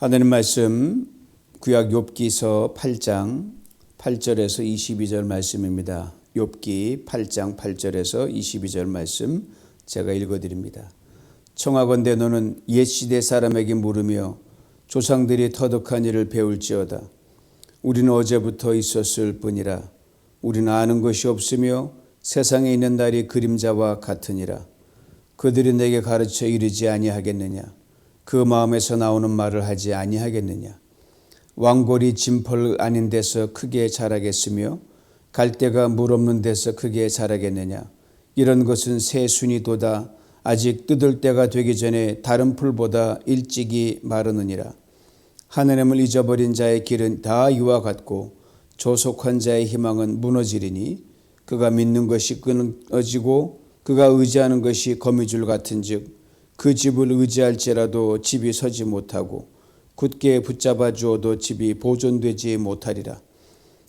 하나님 말씀 구약 욥기서 8장 8절에서 22절 말씀입니다. 욥기 8장 8절에서 22절 말씀 제가 읽어드립니다. 청하건대 너는 옛 시대 사람에게 물으며 조상들이 터득한 일을 배울지어다. 우리는 어제부터 있었을 뿐이라. 우리는 아는 것이 없으며 세상에 있는 날이 그림자와 같으니라. 그들이 내게 가르쳐 이르지 아니하겠느냐. 그 마음에서 나오는 말을 하지 아니하겠느냐. 왕골이 진펄 아닌 데서 크게 자라겠으며 갈대가 물 없는 데서 크게 자라겠느냐. 이런 것은 새순이 돋아 아직 뜯을 때가 되기 전에 다른 풀보다 일찍이 마르느니라. 하나님을 잊어버린 자의 길은 다 이와 같고 조속한 자의 희망은 무너지리니 그가 믿는 것이 끊어지고 그가 의지하는 것이 거미줄 같은즉 그 집을 의지할지라도 집이 서지 못하고 굳게 붙잡아 주어도 집이 보존되지 못하리라.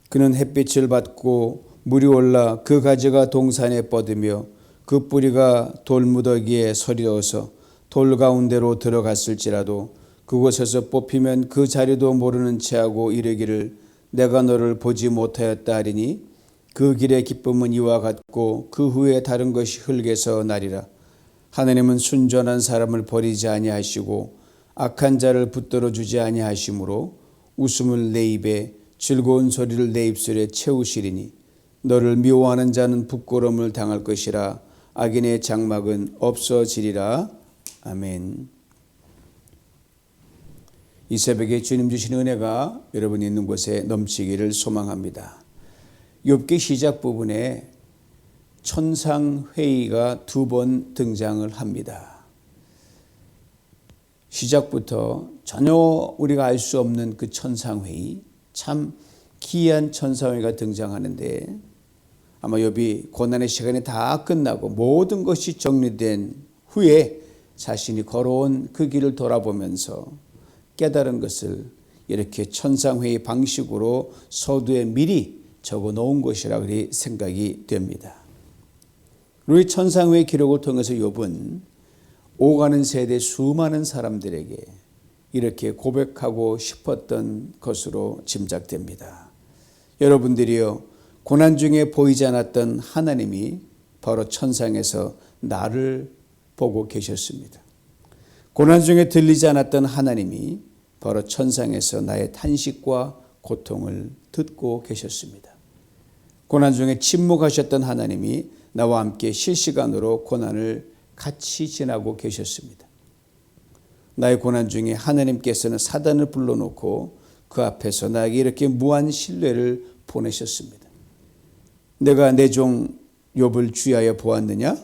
그는 햇빛을 받고 물이 올라 그 가지가 동산에 뻗으며 그 뿌리가 돌무더기에 서리어서 돌 가운데로 들어갔을지라도 그곳에서 뽑히면 그 자리도 모르는 채하고 이르기를 내가 너를 보지 못하였다 하리니 그 길의 기쁨은 이와 같고 그 후에 다른 것이 흙에서 나리라. 하나님은 순전한 사람을 버리지 아니하시고 악한 자를 붙들어 주지 아니하시므로 웃음을 내 입에 즐거운 소리를 내 입술에 채우시리니 너를 미워하는 자는 부끄러움을 당할 것이라. 악인의 장막은 없어지리라. 아멘. 이 새벽에 주님 주신 은혜가 여러분 있는 곳에 넘치기를 소망합니다. 욥기 시작 부분에 천상회의가 2번 등장을 합니다. 시작부터 전혀 우리가 알 수 없는 그 천상회의, 참 기이한 천상회의가 등장하는데 아마 욥이 고난의 시간이 다 끝나고 모든 것이 정리된 후에 자신이 걸어온 그 길을 돌아보면서 깨달은 것을 이렇게 천상회의 방식으로 서두에 미리 적어 놓은 것이라 그리 생각이 됩니다. 우리 천상회의 기록을 통해서 욥은 오가는 세대 수많은 사람들에게 이렇게 고백하고 싶었던 것으로 짐작됩니다. 여러분들이요, 고난 중에 보이지 않았던 하나님이 바로 천상에서 나를 보고 계셨습니다. 고난 중에 들리지 않았던 하나님이 바로 천상에서 나의 탄식과 고통을 듣고 계셨습니다. 고난 중에 침묵하셨던 하나님이 나와 함께 실시간으로 고난을 같이 지나고 계셨습니다. 나의 고난 중에 하나님께서는 사단을 불러놓고 그 앞에서 나에게 이렇게 무한 신뢰를 보내셨습니다. 내가 내 종 욥을 주의하여 보았느냐?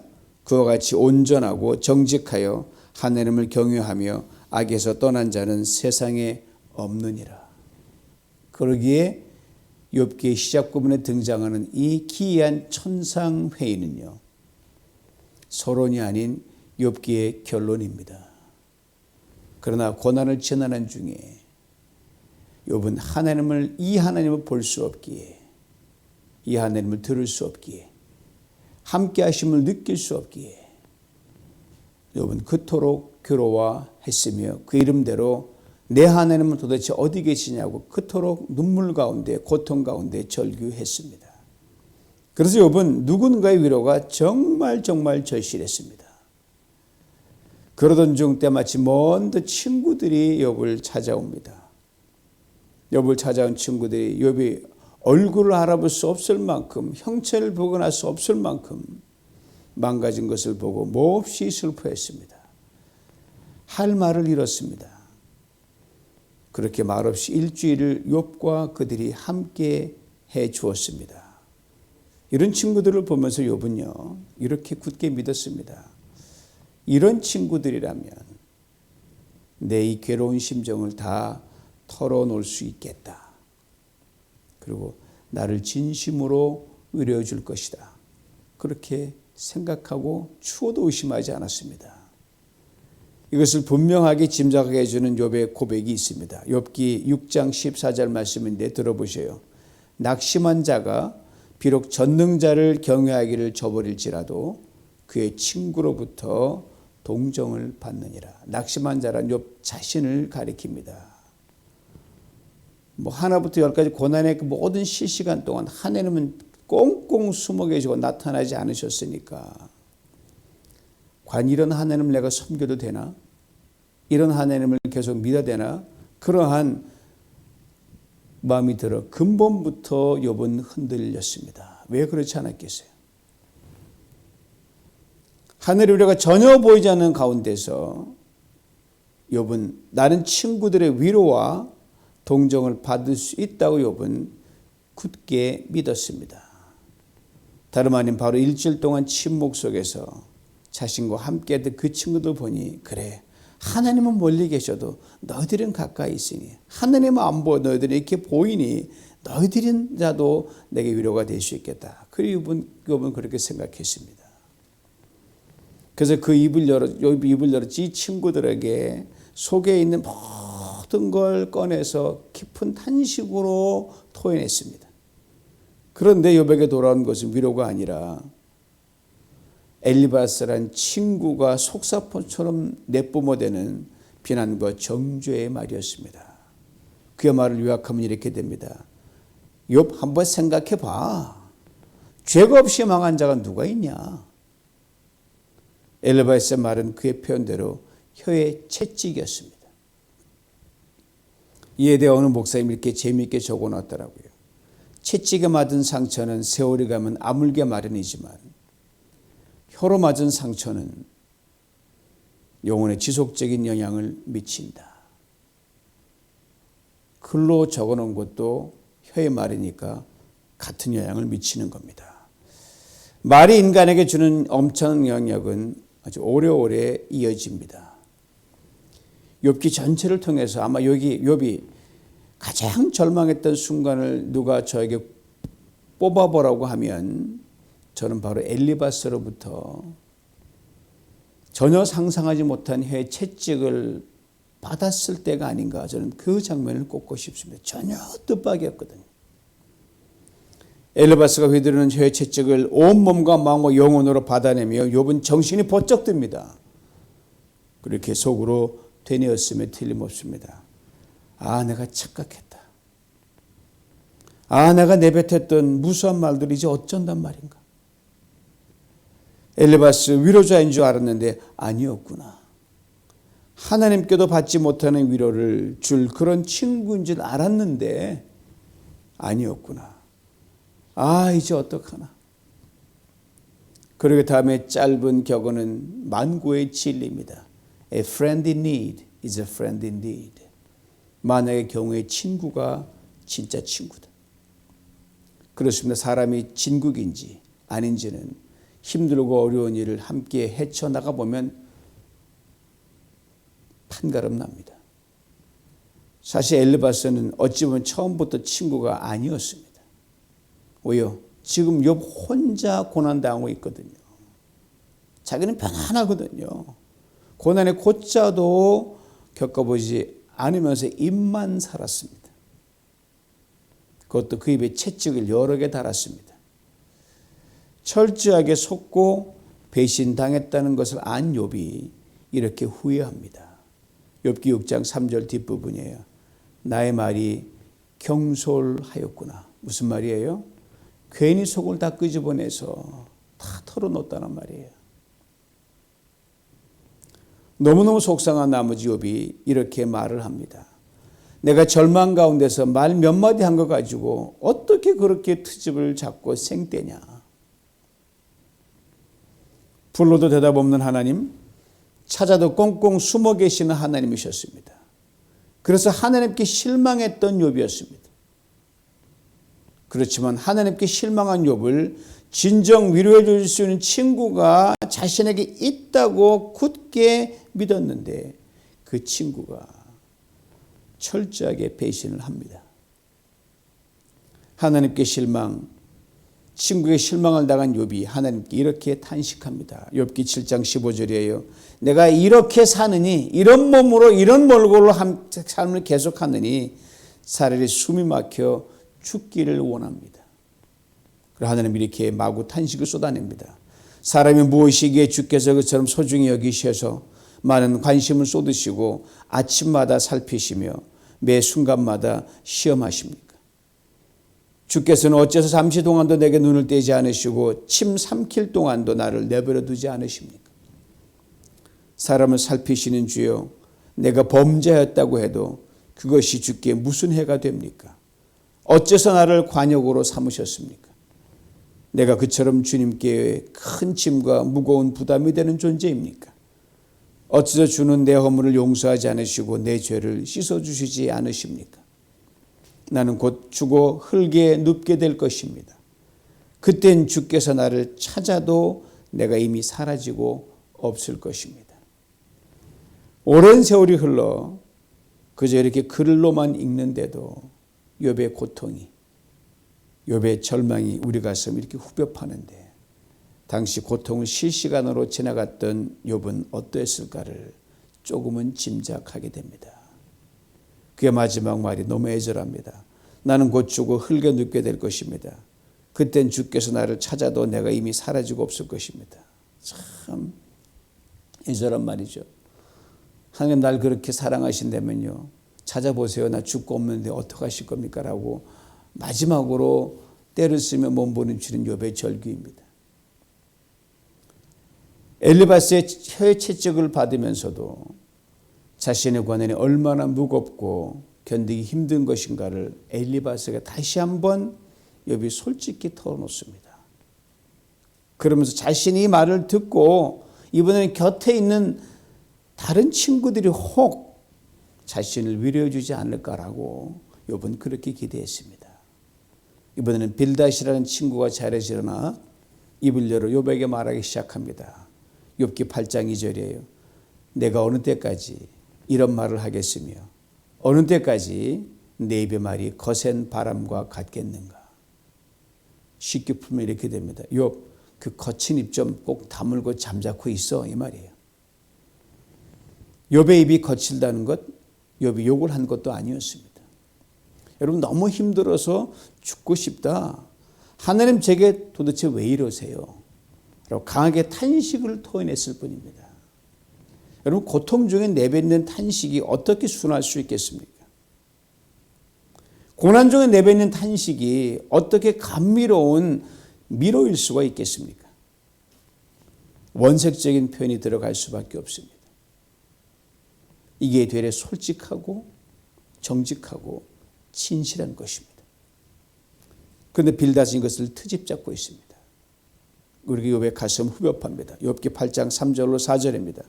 그와 같이 온전하고 정직하여 하나님을 경외하며 악에서 떠난 자는 세상에 없느니라. 그러기에 욥기의 시작 부분에 등장하는 이 기이한 천상회의는요, 서론이 아닌 욥기의 결론입니다. 그러나 고난을 지나는 중에 욥은 이 하나님을 볼 수 없기에, 이 하나님을 들을 수 없기에, 함께 하심을 느낄 수 없기에 욥은 그토록 괴로워했으며 그 이름대로 내 하나님은 도대체 어디 계시냐고 그토록 눈물 가운데 고통 가운데 절규했습니다. 그래서 욥은 누군가의 위로가 정말 절실했습니다. 그러던 중 때마침 먼 친구들이 욥을 찾아옵니다. 욥을 찾아온 친구들이 욥이 얼굴을 알아볼 수 없을 만큼, 형체를 보고 날 수 없을 만큼 망가진 것을 보고 몹시 슬퍼했습니다. 할 말을 잃었습니다. 그렇게 말없이 일주일을 욥과 그들이 함께 해 주었습니다. 이런 친구들을 보면서 욥은요, 이렇게 굳게 믿었습니다. 이런 친구들이라면 내 이 괴로운 심정을 다 털어놓을 수 있겠다. 그리고 나를 진심으로 위로해 줄 것이다. 그렇게 생각하고 추호도 의심하지 않았습니다. 이것을 분명하게 짐작하게 해주는 욥의 고백이 있습니다. 욥기 6장 14절 말씀인데 들어보세요. 낙심한 자가 비록 전능자를 경외하기를 저버릴지라도 그의 친구로부터 동정을 받느니라. 낙심한 자란 욥 자신을 가리킵니다. 뭐 하나부터 열까지 고난의 그 모든 실시간 동안 하나님은 꽁꽁 숨어 계시고 나타나지 않으셨으니까 과연 이런 하나님을 내가 섬겨도 되나? 이런 하나님을 계속 믿어야 되나? 그러한 마음이 들어 근본부터 욥은 흔들렸습니다. 왜 그렇지 않았겠어요? 하늘의 우리가 전혀 보이지 않는 가운데서 욥은 다른 친구들의 위로와 동정을 받을 수 있다고 욥은 굳게 믿었습니다. 다름 아닌 바로 일주일 동안 침묵 속에서 자신과 함께했던 그 친구들 보니 그래 하나님은 멀리 계셔도 너희들은 가까이 있으니 하나님은 안 보여 너희들이 이렇게 보이니 너희들이라도 내게 위로가 될 수 있겠다. 그리고 욥은 그렇게 생각했습니다. 그래서 그 입을 열었지 이 친구들에게 속에 있는 모든 걸 꺼내서 깊은 탄식으로 토해냈습니다. 그런데 욥에게 돌아온 것은 위로가 아니라 엘리바스란 친구가 속사포처럼 내뿜어대는 비난과 정죄의 말이었습니다. 그의 말을 요약하면 이렇게 됩니다. 욥 한번 생각해 봐. 죄가 없이 망한 자가 누가 있냐? 엘리바스의 말은 그의 표현대로 혀의 채찍이었습니다. 이에 대해 어느 목사님이 이렇게 재미있게 적어놨더라고요. 채찍에 맞은 상처는 세월이 가면 아물게 마련이지만 혀로 맞은 상처는 영혼에 지속적인 영향을 미친다. 글로 적어놓은 것도 혀의 말이니까 같은 영향을 미치는 겁니다. 말이 인간에게 주는 엄청난 영향력은 아주 오래오래 이어집니다. 욥기 전체를 통해서 아마 욥이 가장 절망했던 순간을 누가 저에게 뽑아보라고 하면 저는 바로 엘리바스로부터 전혀 상상하지 못한 혀의 채찍을 받았을 때가 아닌가 저는 그 장면을 꼽고 싶습니다. 전혀 뜻밖이었거든요. 엘리바스가 휘두르는 혀의 채찍을 온몸과 마음과 영혼으로 받아내며 욥은 정신이 번쩍 듭니다. 그렇게 속으로 되뇌었음에 틀림없습니다. 아, 내가 착각했다. 아, 내가 내뱉었던 무수한 말들이 이제 어쩐단 말인가. 엘리바스 위로자인 줄 알았는데 아니었구나. 하나님께도 받지 못하는 위로를 줄 그런 친구인 줄 알았는데 아니었구나. 아, 이제 어떡하나. 그리고 다음에 짧은 격언은 만고의 진리입니다. A friend in need is a friend indeed. 만약의 경우에 친구가 진짜 친구다. 그렇습니다. 사람이 진국인지 아닌지는 힘들고 어려운 일을 함께 헤쳐나가 보면 판가름 납니다. 사실 엘리바스는 어찌 보면 처음부터 친구가 아니었습니다. 왜요? 지금 욥 혼자 고난당하고 있거든요. 자기는 편안하거든요. 고난의 고자도 겪어보지 않으면서 입만 살았습니다. 그것도 그 입에 채찍을 여러 개 달았습니다. 철저하게 속고 배신당했다는 것을 안 욥이 이렇게 후회합니다. 욥기 6장 3절 뒷부분이에요. 나의 말이 경솔하였구나. 무슨 말이에요? 괜히 속을 다 끄집어내서 다 털어놓았다는 말이에요. 너무너무 속상한 나머지 욥이 이렇게 말을 합니다. 내가 절망 가운데서 말 몇 마디 한 거 가지고 어떻게 그렇게 트집을 잡고 생떼냐. 불러도 대답 없는 하나님, 찾아도 꽁꽁 숨어 계시는 하나님이셨습니다. 그래서 하나님께 실망했던 욥이었습니다. 그렇지만 하나님께 실망한 욥을 진정 위로해 줄 수 있는 친구가 자신에게 있다고 굳게 믿었는데 그 친구가 철저하게 배신을 합니다. 하나님께 실망, 친구에게 실망을 당한 욥이 하나님께 이렇게 탄식합니다. 욥기 7장 15절이에요. 내가 이렇게 사느니 이런 몸으로 이런 몰골로 삶을 계속하느니 차라리 숨이 막혀 죽기를 원합니다. 그리고 하나님 이렇게 마구 탄식을 쏟아냅니다. 사람이 무엇이기에 주께서 그처럼 소중히 여기셔서 많은 관심을 쏟으시고 아침마다 살피시며 매 순간마다 시험하십니까? 주께서는 어째서 잠시 동안도 내게 눈을 떼지 않으시고 침 삼킬 동안도 나를 내버려 두지 않으십니까? 사람을 살피시는 주여, 내가 범죄하였다고 해도 그것이 주께 무슨 해가 됩니까? 어째서 나를 관역으로 삼으셨습니까? 내가 그처럼 주님께 큰 짐과 무거운 부담이 되는 존재입니까? 어째서 주는 내 허물을 용서하지 않으시고 내 죄를 씻어주시지 않으십니까? 나는 곧 죽어 흙에 눕게 될 것입니다. 그땐 주께서 나를 찾아도 내가 이미 사라지고 없을 것입니다. 오랜 세월이 흘러 그저 이렇게 글로만 읽는데도 욥의 고통이, 욥의 절망이 우리 가슴 이렇게 후벼 파는데, 당시 고통을 실시간으로 지나갔던 욥은 어떠했을까를 조금은 짐작하게 됩니다. 그의 마지막 말이 너무 애절합니다. 나는 곧 죽어 흙에 눕게 될 것입니다. 그땐 주께서 나를 찾아도 내가 이미 사라지고 없을 것입니다. 참 애절한 말이죠. 하나님 날 그렇게 사랑하신다면요, 찾아보세요. 나 죽고 없는데 어떡하실 겁니까? 라고 마지막으로 때를 쓰며 몸부림 치는 욥의 절규입니다. 엘리바스의 혀의 채찍을 받으면서도 자신의 고난이 얼마나 무겁고 견디기 힘든 것인가를 엘리바스가 다시 한번 욥이 솔직히 털어놓습니다. 그러면서 자신이 이 말을 듣고 이번에는 곁에 있는 다른 친구들이 혹 자신을 위로해 주지 않을까라고 욥은 그렇게 기대했습니다. 이번에는 빌닷이라는 친구가 자리에서 일어나 입을 열어 욥에게 말하기 시작합니다. 욥기 8장 2절이에요. 내가 어느 때까지 이런 말을 하겠으며 어느 때까지 내 입의 말이 거센 바람과 같겠는가. 쉽게 풀면 이렇게 됩니다. 욥, 그 거친 입 좀 꼭 다물고 잠자코 있어, 이 말이에요. 욥의 입이 거칠다는 것, 욥이 욕을 한 것도 아니었습니다. 여러분, 너무 힘들어서 죽고 싶다. 하나님 제게 도대체 왜 이러세요? 라고 강하게 탄식을 토해냈을 뿐입니다. 여러분, 고통 중에 내뱉는 탄식이 어떻게 순할 수 있겠습니까? 고난 중에 내뱉는 탄식이 어떻게 감미로운 미로일 수가 있겠습니까? 원색적인 표현이 들어갈 수밖에 없습니다. 이게 되레 솔직하고 정직하고 진실한 것입니다. 그런데 빌닷은 이것을 트집 잡고 있습니다. 우리 욥의 가슴 후벼팝니다. 욥기 8장 3절로 4절입니다.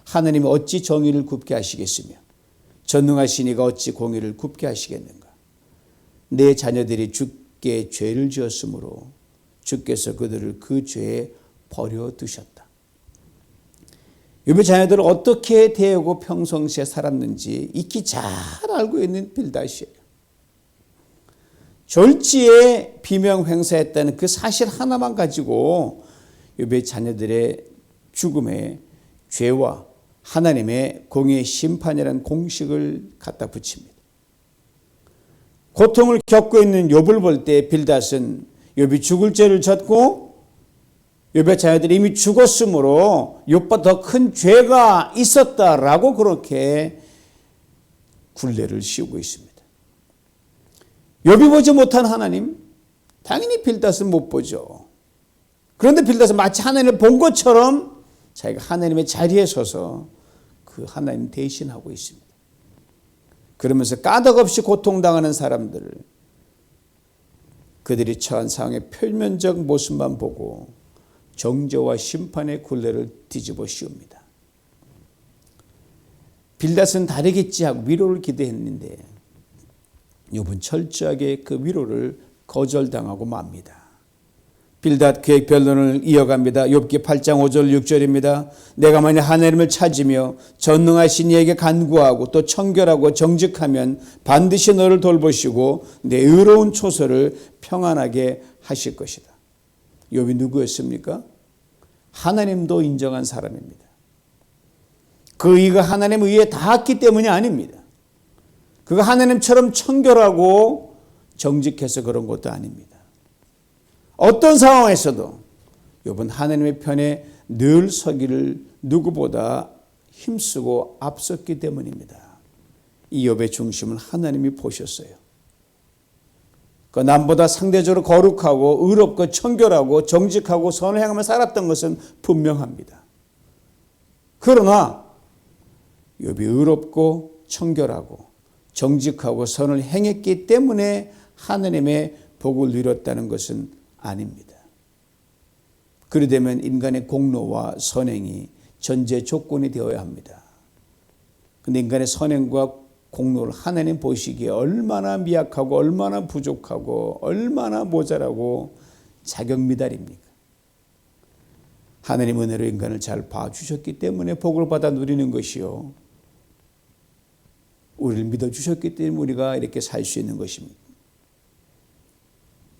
하나님이 어찌 정의를 굽게 하시겠으며 전능하신 이가 어찌 공의를 굽게 하시겠는가. 내 자녀들이 주께 죄를 지었으므로 주께서 그들을 그 죄에 버려두셨다. 욥의 자녀들을 어떻게 대하고 평상시에 살았는지 익히 잘 알고 있는 빌닷이에요. 졸지에 비명 횡사했다는 그 사실 하나만 가지고 욥의 자녀들의 죽음에 죄와 하나님의 공의의 심판이라는 공식을 갖다 붙입니다. 고통을 겪고 있는 욥을 볼 때 빌닷은 욥이 죽을 죄를 졌고 욥의 자녀들이 이미 죽었으므로 욥보다 더 큰 죄가 있었다라고 그렇게 굴레를 씌우고 있습니다. 욥이 보지 못한 하나님, 당연히 빌닷은 못 보죠. 그런데 빌닷은 마치 하나님을 본 것처럼 자기가 하나님의 자리에 서서 그 하나님 대신하고 있습니다. 그러면서 까닭없이 고통당하는 사람들을 그들이 처한 상황의 표면적 모습만 보고 정죄와 심판의 굴레를 뒤집어 씌웁니다. 빌닷은 다르겠지 하고 위로를 기대했는데 욥은 철저하게 그 위로를 거절당하고 맙니다. 빌닷 그의 변론을 이어갑니다. 욥기 8장 5절 6절입니다. 내가 만약 하나님을 찾으며 전능하신 이에게 간구하고 또 청결하고 정직하면 반드시 너를 돌보시고 내 의로운 초소를 평안하게 하실 것이다. 욥이 누구였습니까? 하나님도 인정한 사람입니다. 그 의가 하나님 의에 닿았기 때문이 아닙니다. 그가 하나님처럼 청결하고 정직해서 그런 것도 아닙니다. 어떤 상황에서도 욥은 하나님의 편에 늘 서기를 누구보다 힘쓰고 앞섰기 때문입니다. 이 욥의 중심을 하나님이 보셨어요. 그 남보다 상대적으로 거룩하고 의롭고 청결하고 정직하고 선을 행하며 살았던 것은 분명합니다. 그러나 욥이 의롭고 청결하고 정직하고 선을 행했기 때문에 하나님의 복을 누렸다는 것은 아닙니다. 그러되면 인간의 공로와 선행이 전제 조건이 되어야 합니다. 그런데 인간의 선행과 공로를 하나님 보시기에 얼마나 미약하고 얼마나 부족하고 얼마나 모자라고 자격미달입니까? 하나님 은혜로 인간을 잘 봐주셨기 때문에 복을 받아 누리는 것이요, 우리를 믿어주셨기 때문에 우리가 이렇게 살 수 있는 것입니다.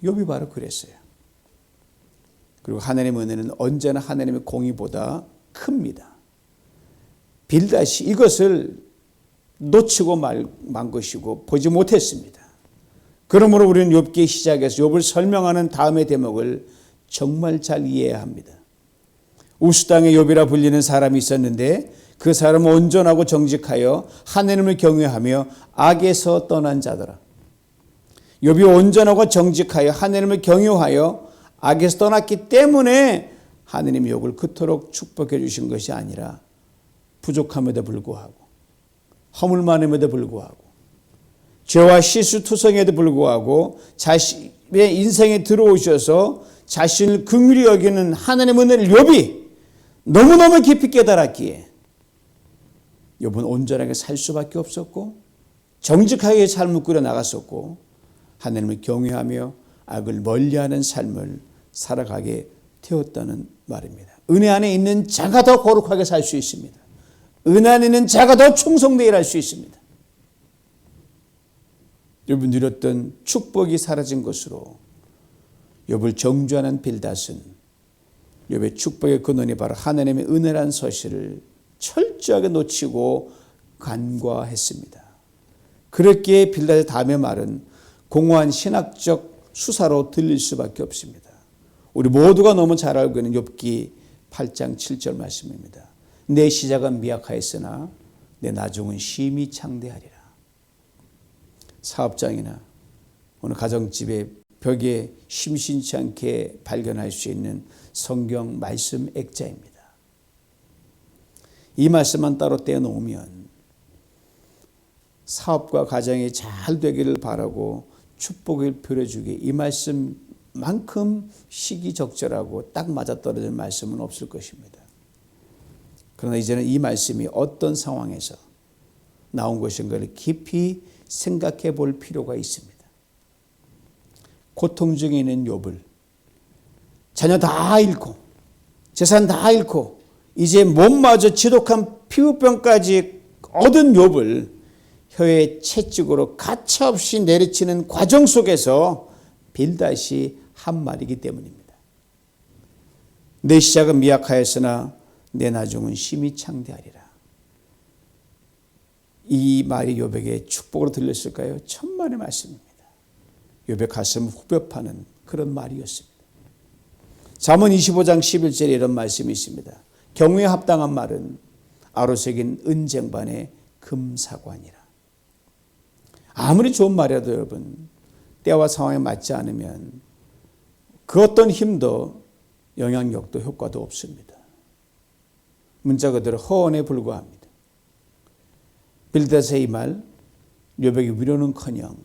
욥이 바로 그랬어요. 그리고 하나님의 은혜는 언제나 하나님의 공의보다 큽니다. 빌닷이 이것을 놓치고 만 것이고 보지 못했습니다. 그러므로 우리는 욥기 시작에서 욥을 설명하는 다음의 대목을 정말 잘 이해해야 합니다. 우스당의 욥이라 불리는 사람이 있었는데 그 사람은 온전하고 정직하여 하나님을 경외하며 악에서 떠난 자더라. 욥이 온전하고 정직하여 하나님을 경외하여 악에서 떠났기 때문에 하나님이 욥을 그토록 축복해 주신 것이 아니라 부족함에도 불구하고 허물만함에도 불구하고 죄와 실수투성에도 불구하고 자신의 인생에 들어오셔서 자신을 긍휼히 여기는 하나님의 은혜를 욥이 너무너무 깊이 깨달았기에 욥은 온전하게 살 수밖에 없었고 정직하게 삶을 꾸려 나갔었고 하나님을 경외하며 악을 멀리하는 삶을 살아가게 되었다는 말입니다. 은혜 안에 있는 자가 더 거룩하게 살 수 있습니다. 은혜 안에 있는 자가 더 충성되게 할 수 있습니다. 욥이 누렸던 축복이 사라진 것으로 욥을 정죄하는 빌닷은 욥의 축복의 근원이 바로 하나님의 은혜란 사실을 철저하게 놓치고 간과했습니다. 그렇기에 빌닷의 다음의 말은 공허한 신학적 수사로 들릴 수밖에 없습니다. 우리 모두가 너무 잘 알고 있는 욥기 8장 7절 말씀입니다. 내 시작은 미약하였으나 내 나중은 심히 창대하리라. 사업장이나 오늘 가정집의 벽에 심심치 않게 발견할 수 있는 성경 말씀 액자입니다. 이 말씀만 따로 떼어놓으면 사업과 가정이 잘 되기를 바라고 축복을 빌어주기, 이 말씀만큼 시기적절하고 딱 맞아떨어질 말씀은 없을 것입니다. 그러나 이제는 이 말씀이 어떤 상황에서 나온 것인가를 깊이 생각해 볼 필요가 있습니다. 고통 중에 있는 욥을 자녀 다 잃고 재산 다 잃고 이제 몸마저 지독한 피부병까지 얻은 욥을 혀의 채찍으로 가차없이 내리치는 과정 속에서 빌닷이 한 말이기 때문입니다. 내 시작은 미약하였으나 내 나중은 심히 창대하리라. 이 말이 욥에게 축복으로 들렸을까요? 천만의 말씀입니다. 욥의 가슴을 후벼 파는 그런 말이었습니다. 잠언 25장 11절에 이런 말씀이 있습니다. 경우에 합당한 말은 아로새긴 은쟁반의 금사관이라. 아무리 좋은 말이라도 여러분 때와 상황에 맞지 않으면 그 어떤 힘도 영향력도 효과도 없습니다. 문자 그대로 허언에 불과합니다. 빌닷의 이 말, 욥에게 위로는커녕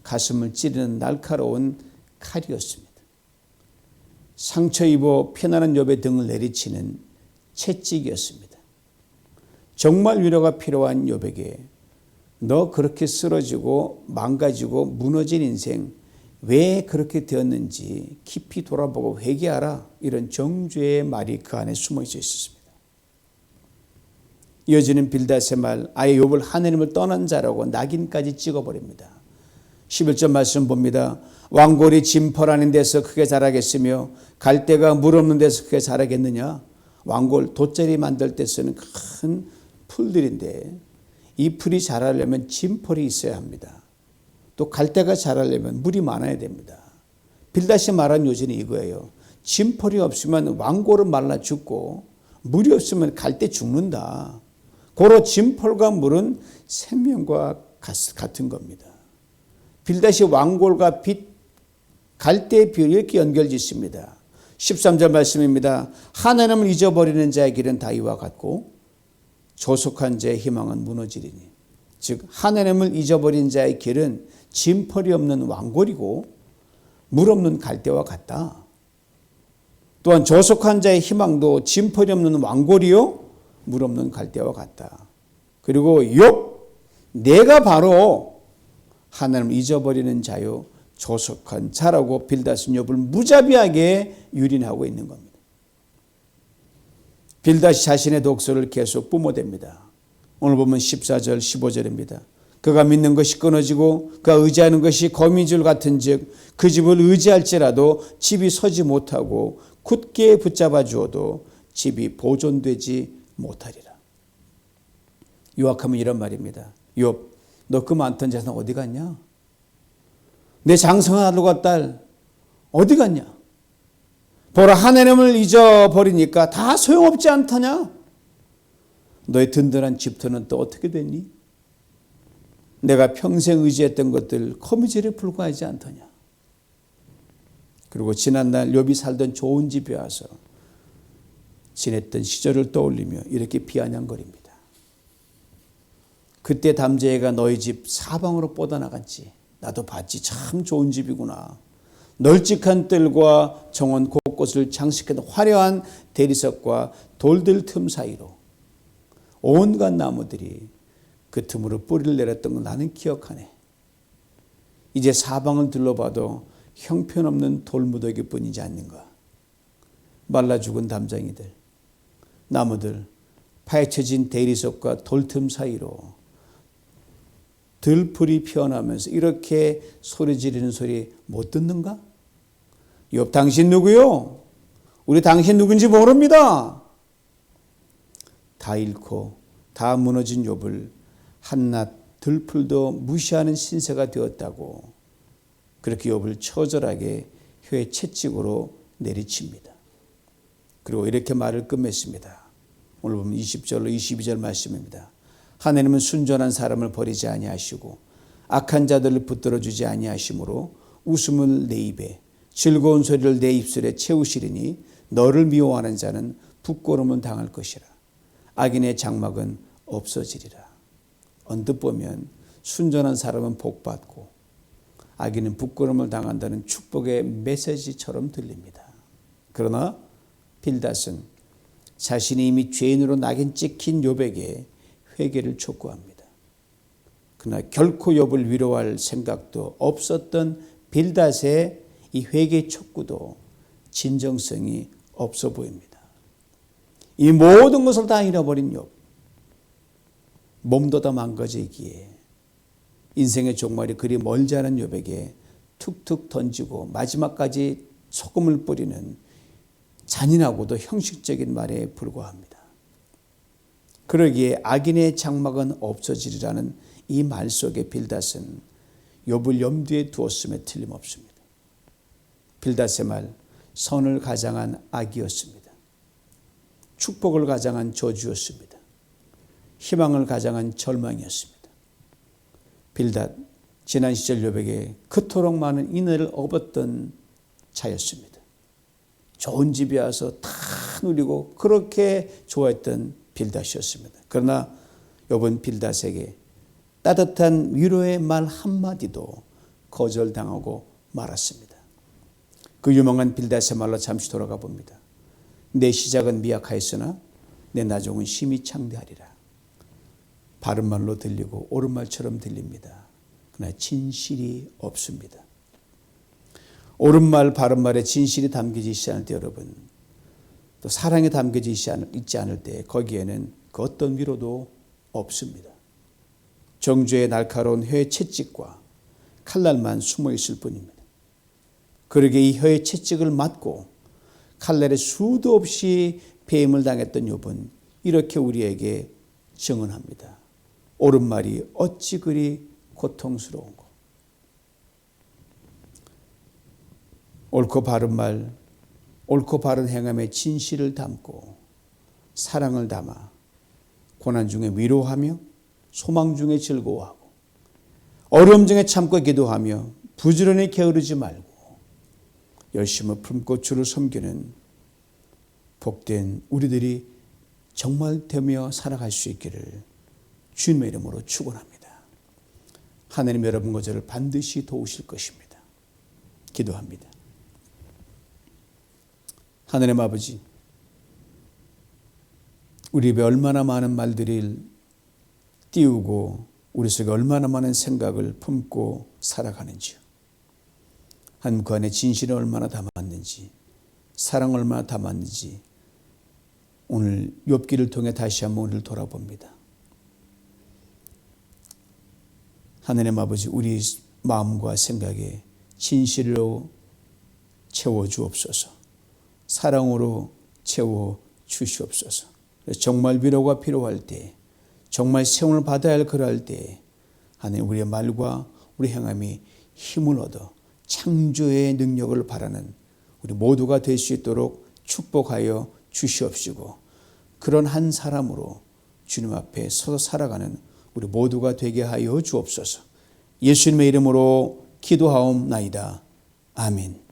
가슴을 찌르는 날카로운 칼이었습니다. 상처 입어 피나는 욥의 등을 내리치는 채찍이었습니다. 정말 위로가 필요한 욥에게 너 그렇게 쓰러지고 망가지고 무너진 인생 왜 그렇게 되었는지 깊이 돌아보고 회개하라, 이런 정죄의 말이 그 안에 숨어 있었습니다. 이어지는 빌닷의 말, 아예 욥을 하나님을 떠난 자라고 낙인까지 찍어버립니다. 11절 말씀 봅니다. 왕골이 진펄하는 데서 크게 자라겠으며 갈대가 물 없는 데서 크게 자라겠느냐. 왕골, 돗자리 만들 때 쓰는 큰 풀들인데 이 풀이 자라려면 진펄이 있어야 합니다. 또 갈대가 자라려면 물이 많아야 됩니다. 빌닷이 말한 요지는 이거예요. 진펄이 없으면 왕골은 말라 죽고 물이 없으면 갈대 죽는다. 고로 진펄과 물은 생명과 같은 겁니다. 빌닷이 왕골과 빛, 갈대의 비율 이렇게 연결짓습니다. 13절 말씀입니다. 하나님을 잊어버리는 자의 길은 다이와 같고 조속한 자의 희망은 무너지리니. 즉 하나님을 잊어버린 자의 길은 진펄이 없는 왕골이고 물 없는 갈대와 같다. 또한 조속한 자의 희망도 진펄이 없는 왕골이요 물 없는 갈대와 같다. 그리고 욥, 내가 바로 하나님을 잊어버리는 자요 조속한 자라고 빌닷은 욥을 무자비하게 유린하고 있는 겁니다. 빌닷이 자신의 독소를 계속 뿜어댑니다. 오늘 보면 14절 15절입니다. 그가 믿는 것이 끊어지고 그가 의지하는 것이 거미줄 같은 즉 그 집을 의지할지라도 집이 서지 못하고 굳게 붙잡아 주어도 집이 보존되지 못하리라. 요약하면 이런 말입니다. 욥, 너 그 많던 재산 어디 갔냐? 내 장성한 아들과 딸 어디 갔냐? 보라, 하나님을 잊어버리니까 다 소용없지 않더냐? 너의 든든한 집터는 또 어떻게 됐니? 내가 평생 의지했던 것들 거미줄에 불과하지 않더냐? 그리고 지난날 욥이 살던 좋은 집에 와서 지냈던 시절을 떠올리며 이렇게 비아냥거립니다. 그때 담재이가 너희 집 사방으로 뻗어나갔지. 나도 봤지. 참 좋은 집이구나. 널찍한 뜰과 정원 곳곳을 장식한 화려한 대리석과 돌들 틈 사이로 온갖 나무들이 그 틈으로 뿌리를 내렸던 걸 나는 기억하네. 이제 사방을 둘러봐도 형편없는 돌무더기뿐이지 않는가. 말라 죽은 담장이들, 나무들, 파헤쳐진 대리석과 돌틈 사이로 들풀이 피어나면서 이렇게 소리 지르는 소리 못 듣는가? 욥, 당신 누구요? 우리 당신 누군지 모릅니다. 다 잃고 다 무너진 욥을 한낱 들풀도 무시하는 신세가 되었다고 그렇게 욥을 처절하게 혀의 채찍으로 내리칩니다. 그리고 이렇게 말을 끝맺습니다. 오늘 보면 20절로 22절 말씀입니다. 하나님은 순전한 사람을 버리지 아니하시고 악한 자들을 붙들어 주지 아니하시므로 웃음을 내 입에 즐거운 소리를 내 입술에 채우시리니 너를 미워하는 자는 부끄러움을 당할 것이라. 악인의 장막은 없어지리라. 언뜻 보면 순전한 사람은 복받고 악인은 부끄러움을 당한다는 축복의 메시지처럼 들립니다. 그러나 빌닷은 자신이 이미 죄인으로 낙인 찍힌 욥에게 회개를 촉구합니다. 그러나 결코 욥을 위로할 생각도 없었던 빌닷의 이 회개 촉구도 진정성이 없어 보입니다. 이 모든 것을 다 잃어버린 욥, 몸도 다 망가지기에 인생의 종말이 그리 멀지 않은 욥에게 툭툭 던지고 마지막까지 소금을 뿌리는 잔인하고도 형식적인 말에 불과합니다. 그러기에 악인의 장막은 없어지리라는 이 말 속에 빌닷은 욥을 염두에 두었음에 틀림없습니다. 빌닷의 말, 선을 가장한 악이었습니다. 축복을 가장한 저주였습니다. 희망을 가장한 절망이었습니다. 빌닷, 지난 시절 욥에게 그토록 많은 인애를 업었던 자였습니다. 좋은 집에 와서 다 누리고 그렇게 좋아했던 빌닷이었습니다. 그러나 욥은 빌닷에게 따뜻한 위로의 말 한마디도 거절당하고 말았습니다. 그 유명한 빌닷의 말로 잠시 돌아가 봅니다. 내 시작은 미약하였으나 내 나중은 심히 창대하리라. 바른 말로 들리고 옳은 말처럼 들립니다. 그러나 진실이 없습니다. 옳은 말, 바른 말에 진실이 담겨져 있지 않을 때 여러분, 또 사랑이 담겨져 있지 않을 때 거기에는 그 어떤 위로도 없습니다. 정죄의 날카로운 혀의 채찍과 칼날만 숨어 있을 뿐입니다. 그러게 이 혀의 채찍을 맞고 칼날에 수도 없이 배임을 당했던 욥은 이렇게 우리에게 증언합니다. 옳은 말이 어찌 그리 고통스러운고. 옳고 바른 말, 옳고 바른 행함의 진실을 담고 사랑을 담아 고난 중에 위로하며 소망 중에 즐거워하고 어려움 중에 참고 기도하며 부지런히 게으르지 말고 열심을 품고 주를 섬기는 복된 우리들이 정말 되며 살아갈 수 있기를 주님의 이름으로 축원합니다. 하나님 여러분과 저를 반드시 도우실 것입니다. 기도합니다. 하나님 아버지, 우리 입에 얼마나 많은 말들을 띄우고 우리 속에 얼마나 많은 생각을 품고 살아가는지요. 하나님 그 안에 진실이 얼마나 담았는지, 사랑 얼마나 담았는지 오늘 욥기를 통해 다시 한번 우리를 돌아봅니다. 하나님 아버지, 우리 마음과 생각에 진실로 채워주옵소서. 사랑으로 채워주시옵소서. 정말 위로가 필요할 때, 정말 세움을 받아야 할 그럴 때 하나님 우리의 말과 우리 행함이 힘을 얻어 창조의 능력을 바라는 우리 모두가 될 수 있도록 축복하여 주시옵시고 그런 한 사람으로 주님 앞에 서서 살아가는 우리 모두가 되게 하여 주옵소서. 예수님의 이름으로 기도하옵나이다. 아멘.